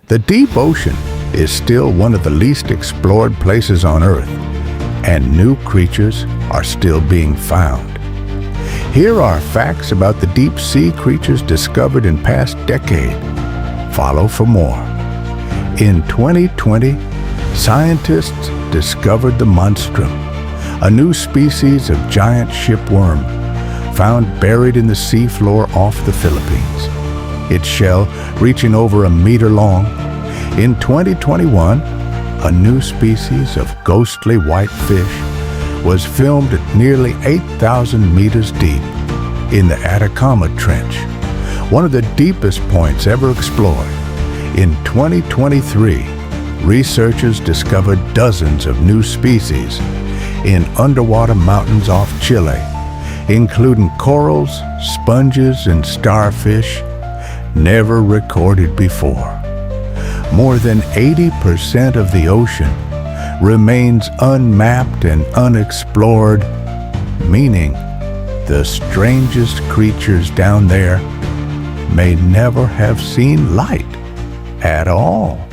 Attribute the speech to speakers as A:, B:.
A: The deep ocean is still one of the least explored places on Earth, and new creatures are still being found. Here are facts about the deep sea creatures discovered in past decade. Follow for more. In 2020, scientists discovered the monstrum, a new species of giant shipworm found buried in the seafloor off the Philippines. Its shell reaching over a meter long. In 2021, a new species of ghostly white fish was filmed at nearly 8,000 meters deep in the Atacama Trench, one of the deepest points ever explored. In 2023, researchers discovered dozens of new species in underwater mountains off Chile, including corals, sponges, and starfish never recorded before. More than 80% of the ocean remains unmapped and unexplored, meaning the strangest creatures down there may never have seen light at all.